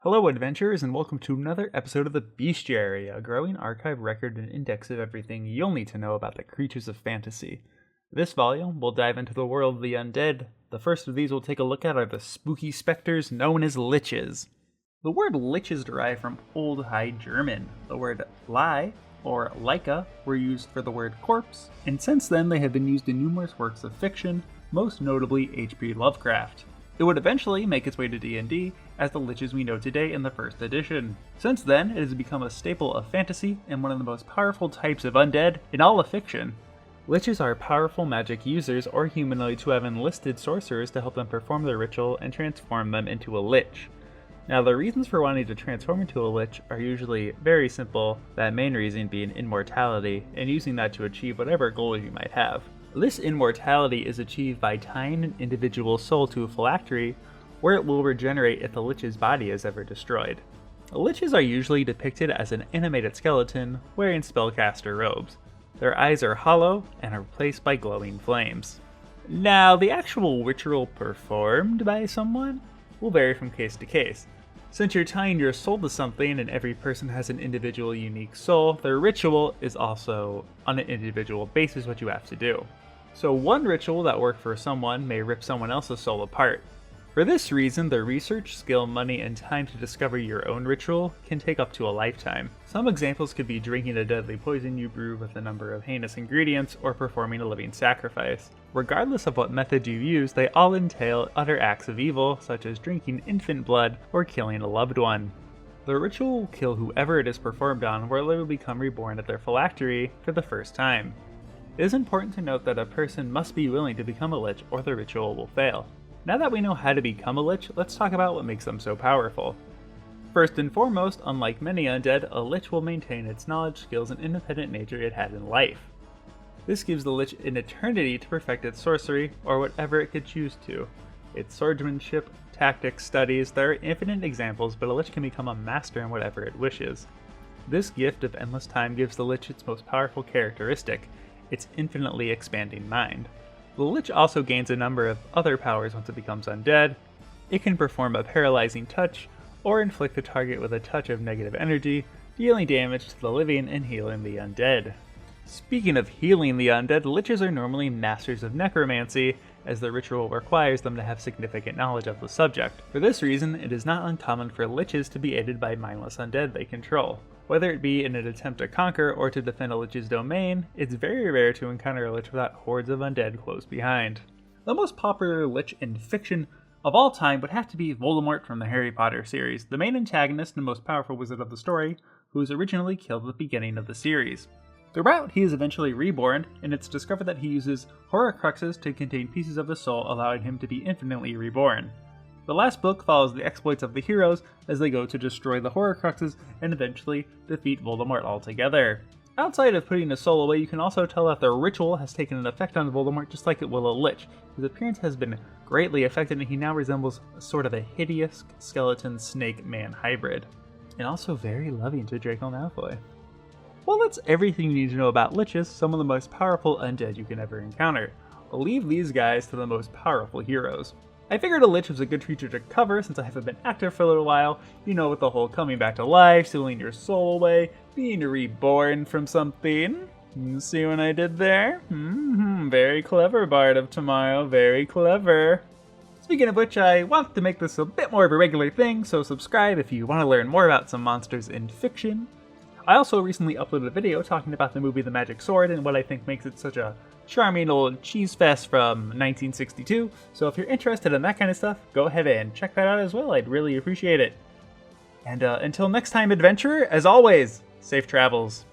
Hello, adventurers, and welcome to another episode of the Bestiary, a growing archive, record, and index of everything you'll need to know about the creatures of fantasy. This volume, we'll dive into the world of the undead. The first of these we'll take a look at are the spooky specters known as Liches. The word Lich is derived from Old High German. The word lie, or Leica, were used for the word corpse, and since then they have been used in numerous works of fiction, most notably H.P. Lovecraft. It would eventually make its way to D&D as the Liches we know today in the first edition. Since then, it has become a staple of fantasy and one of the most powerful types of undead in all of fiction. Liches are powerful magic users or humanoids who have enlisted sorcerers to help them perform their ritual and transform them into a Lich. Now, the reasons for wanting to transform into a Lich are usually very simple, that main reason being immortality, and using that to achieve whatever goals you might have. This immortality is achieved by tying an individual soul to a phylactery, where it will regenerate if the Lich's body is ever destroyed. Liches are usually depicted as an animated skeleton wearing spellcaster robes. Their eyes are hollow and are replaced by glowing flames. Now, the actual ritual performed by someone will vary from case to case. Since you're tying your soul to something and every person has an individual unique soul, their ritual is also on an individual basis what you have to do. So one ritual that worked for someone may rip someone else's soul apart. For this reason, the research, skill, money, and time to discover your own ritual can take up to a lifetime. Some examples could be drinking a deadly poison you brew with a number of heinous ingredients or performing a living sacrifice. Regardless of what method you use, they all entail utter acts of evil, such as drinking infant blood or killing a loved one. The ritual will kill whoever it is performed on, where they will become reborn at their phylactery for the first time. It is important to note that a person must be willing to become a Lich or the ritual will fail. Now that we know how to become a Lich, let's talk about what makes them so powerful. First and foremost, unlike many undead, a Lich will maintain its knowledge, skills, and independent nature it had in life. This gives the Lich an eternity to perfect its sorcery, or whatever it could choose to. Its swordsmanship, tactics, studies, there are infinite examples, but a Lich can become a master in whatever it wishes. This gift of endless time gives the Lich its most powerful characteristic, its infinitely expanding mind. The Lich also gains a number of other powers once it becomes undead. It can perform a paralyzing touch, or inflict the target with a touch of negative energy, dealing damage to the living and healing the undead. Speaking of healing the undead, Liches are normally masters of necromancy, as the ritual requires them to have significant knowledge of the subject. For this reason, it is not uncommon for Liches to be aided by mindless undead they control. Whether it be in an attempt to conquer or to defend a Lich's domain, it's very rare to encounter a Lich without hordes of undead close behind. The most popular Lich in fiction of all time would have to be Voldemort from the Harry Potter series, the main antagonist and most powerful wizard of the story, who was originally killed at the beginning of the series. Throughout, he is eventually reborn, and it's discovered that he uses Horcruxes to contain pieces of the soul, allowing him to be infinitely reborn. The last book follows the exploits of the heroes as they go to destroy the Horcruxes and eventually defeat Voldemort altogether. Outside of putting his soul away, you can also tell that the ritual has taken an effect on Voldemort just like it will a Lich. His appearance has been greatly affected and he now resembles sort of a hideous skeleton snake-man hybrid. And also very loving to Draco Malfoy. Well, that's everything you need to know about Liches, some of the most powerful undead you can ever encounter. I'll leave these guys to the most powerful heroes. I figured a Lich was a good creature to cover since I haven't been active for a little while, you know, with the whole coming back to life, stealing your soul away, being reborn from something. See what I did there? Very clever, Bard of Tomorrow, very clever. Speaking of which, I want to make this a bit more of a regular thing, so subscribe if you want to learn more about some monsters in fiction. I also recently uploaded a video talking about the movie The Magic Sword and what I think makes it such a charming old cheese fest from 1962, so if you're interested in that kind of stuff, go ahead and check that out as well, I'd really appreciate it. And until next time, adventurer, as always, safe travels.